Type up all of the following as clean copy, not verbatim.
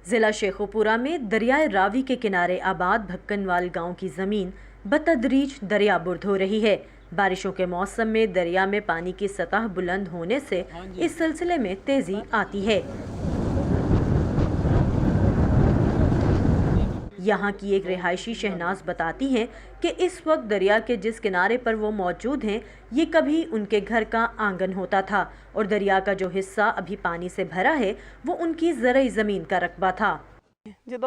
ضلع شیخوپورہ میں دریائے راوی کے کنارے آباد بھککنوال گاؤں کی زمین بتدریج دریا برد ہو رہی ہے۔ بارشوں کے موسم میں دریا میں پانی کی سطح بلند ہونے سے اس سلسلے میں تیزی آتی ہے۔ یہاں کی ایک رہائشی شہناز بتاتی ہیں کہ اس وقت دریا کے جس کنارے پر وہ موجود ہیں یہ کبھی ان کے گھر کا آنگن ہوتا تھا اور دریا کا جو حصہ ابھی پانی سے بھرا ہے وہ ان کی زرعی زمین کا رقبہ تھا۔ جب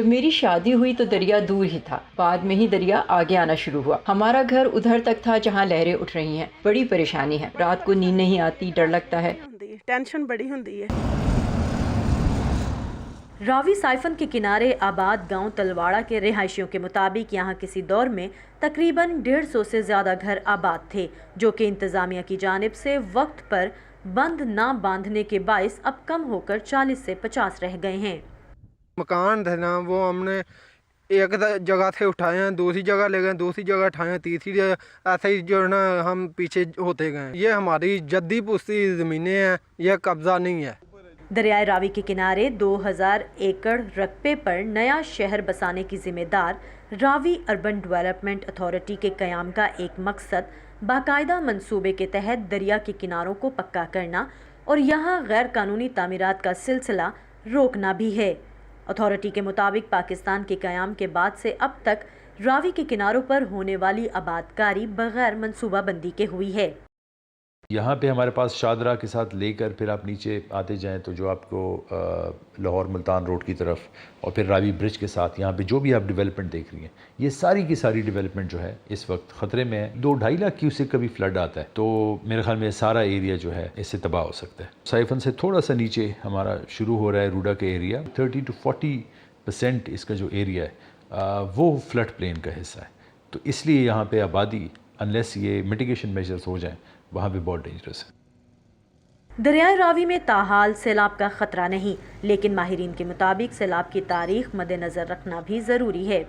میری شادی ہوئی تو دریا دور ہی تھا، بعد میں ہی دریا آگے آنا شروع ہوا۔ ہمارا گھر ادھر تک تھا جہاں لہریں اٹھ رہی ہیں۔ بڑی پریشانی ہے، رات کو نیند نہیں آتی، ڈر لگتا ہے، ٹینشن بڑی ہوتی ہے۔ راوی سائفن کے کنارے آباد گاؤں تلواڑہ کے رہائشیوں کے مطابق یہاں کسی دور میں تقریباً 150 سے زیادہ گھر آباد تھے، جو کہ انتظامیہ کی جانب سے وقت پر بند نہ باندھنے کے باعث اب کم ہو کر 40 سے 50 رہ گئے ہیں۔ مکان تھے نا وہ ہم نے ایک جگہ سے اٹھائے ہیں، دوسری جگہ لے گئے، دوسری جگہ اٹھائے ہیں، تیسری جگہ، ایسے ہی جو ہے نا ہم پیچھے ہوتے گئے۔ یہ ہماری جدی پشتی زمینیں ہیں، یہ قبضہ نہیں ہے۔ دریائے راوی کے کنارے 2000 ایکڑ رقبے پر نیا شہر بسانے کی ذمہ دار راوی اربن ڈیولپمنٹ اتھارٹی کے قیام کا ایک مقصد باقاعدہ منصوبے کے تحت دریا کے کناروں کو پکا کرنا اور یہاں غیر قانونی تعمیرات کا سلسلہ روکنا بھی ہے۔ اتھارٹی کے مطابق پاکستان کے قیام کے بعد سے اب تک راوی کے کناروں پر ہونے والی آباد کاری بغیر منصوبہ بندی کے ہوئی ہے۔ یہاں پہ ہمارے پاس شادرہ کے ساتھ لے کر پھر آپ نیچے آتے جائیں تو جو آپ کو لاہور ملتان روڈ کی طرف اور پھر راوی برج کے ساتھ یہاں پہ جو بھی آپ ڈیولپمنٹ دیکھ رہی ہیں، یہ ساری کی ساری ڈیولپمنٹ جو ہے اس وقت خطرے میں ہے۔ 2-2.5 لاکھ کیوسیک کبھی فلڈ آتا ہے تو میرے خیال میں سارا ایریا جو ہے اس سے تباہ ہو سکتا ہے۔ سائفن سے تھوڑا سا نیچے ہمارا شروع ہو رہا ہے روڈا کا ایریا، 30 to 40% اس کا جو ایریا ہے وہ فلڈ پلین کا حصہ ہے، تو اس لیے یہاں پہ آبادی انلیس یہ میٹیگیشن میجرز ہو جائیں وہاں بھی بہت ڈینجرس ہے۔ دریائے راوی میں تاحال سیلاب کا خطرہ نہیں، لیکن ماہرین کے مطابق سیلاب کی تاریخ مد نظر رکھنا بھی ضروری ہے۔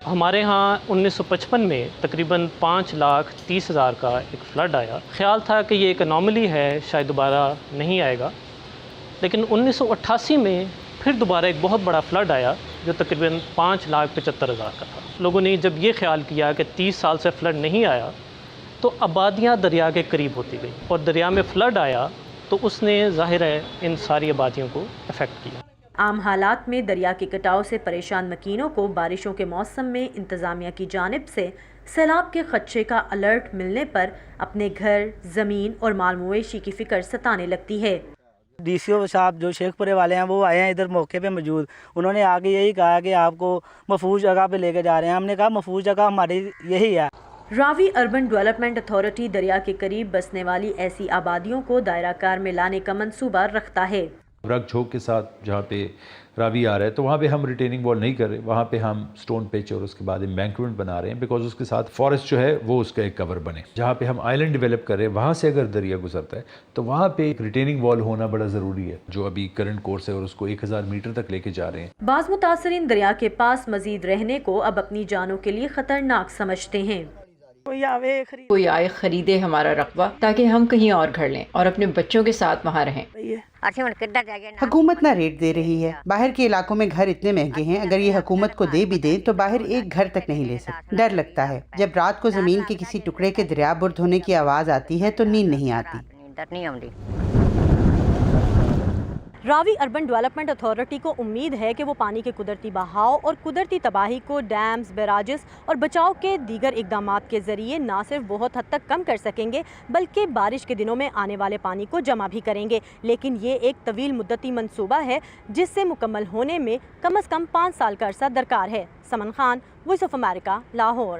ہمارے ہاں 1955 میں تقریباً 5,30,000 کا ایک فلڈ آیا۔ خیال تھا کہ یہ ایک انوملی ہے، شاید دوبارہ نہیں آئے گا، لیکن 1988 میں پھر دوبارہ ایک بہت بڑا فلڈ آیا جو تقریباً 5,75,000 کا تھا۔ لوگوں نے جب یہ خیال کیا کہ 30 سال سے فلڈ نہیں آیا تو آبادیاں دریا کے قریب ہوتی گئی، اور دریا میں فلڈ آیا تو اس نے ظاہر ہے ان ساری آبادیوں کو افیکٹ کیا۔ عام حالات میں دریا کے کٹاؤ سے پریشان مکینوں کو بارشوں کے موسم میں انتظامیہ کی جانب سے سیلاب کے خدشے کا الرٹ ملنے پر اپنے گھر، زمین اور مال مویشی کی فکر ستانے لگتی ہے۔ ڈی سی او صاحب جو شیخ پورے والے ہیں وہ آئے ہیں ادھر موقع پہ موجود، انہوں نے آگے یہی کہا کہ آپ کو محفوظ جگہ پہ لے کے جا رہے ہیں۔ ہم نے کہا محفوظ جگہ ہماری یہی ہے۔ راوی اربن ڈیولپمنٹ اتھارٹی دریا کے قریب بسنے والی ایسی آبادیوں کو دائرہ کار میں لانے کا منصوبہ رکھتا ہے۔ رگ جھوک کے ساتھ جہاں پہ راوی آ رہا ہے تو وہاں پہ ہم ریٹیننگ وال نہیں کر رہے، وہاں پہ ہم سٹون پچ اور اس کے بعد ایمبینکمنٹ بنا رہے ہیں، بیکاز اس کے ساتھ فارسٹ جو ہے وہ اس کا ایک کور بنے۔ جہاں پہ ہم آئلینڈ ڈیولپ کر رہے ہیں وہاں سے اگر دریا گزرتا ہے تو وہاں پہ ایک ریٹیننگ وال ہونا بڑا ضروری ہے، جو ابھی کرنٹ کورس ہے اور اس کو 1000 میٹر تک لے کے جا رہے ہیں۔ بعض متاثرین دریا کے پاس مزید رہنے کو اب اپنی جانوں کے لیے خطرناک سمجھتے ہیں۔ کوئی آئے خریدے ہمارا رقبہ تاکہ ہم کہیں اور گھر لیں اور اپنے بچوں کے ساتھ وہاں رہیں۔ حکومت نہ ریٹ دے رہی ہے، باہر کے علاقوں میں گھر اتنے مہنگے ہیں، اگر یہ حکومت کو دے بھی دیں تو باہر ایک گھر تک نہیں لے سکتے۔ ڈر لگتا ہے، جب رات کو زمین کے کسی ٹکڑے کے دریا برد ہونے کی آواز آتی ہے تو نیند نہیں آتی۔ راوی اربن ڈیولپمنٹ اتھارٹی کو امید ہے کہ وہ پانی کے قدرتی بہاؤ اور قدرتی تباہی کو ڈیمز، بیراجز اور بچاؤ کے دیگر اقدامات کے ذریعے نہ صرف بہت حد تک کم کر سکیں گے بلکہ بارش کے دنوں میں آنے والے پانی کو جمع بھی کریں گے، لیکن یہ ایک طویل مدتی منصوبہ ہے جس سے مکمل ہونے میں کم از کم 5 سال کا عرصہ درکار ہے۔ Saman Khan, Voice of America, Lahore.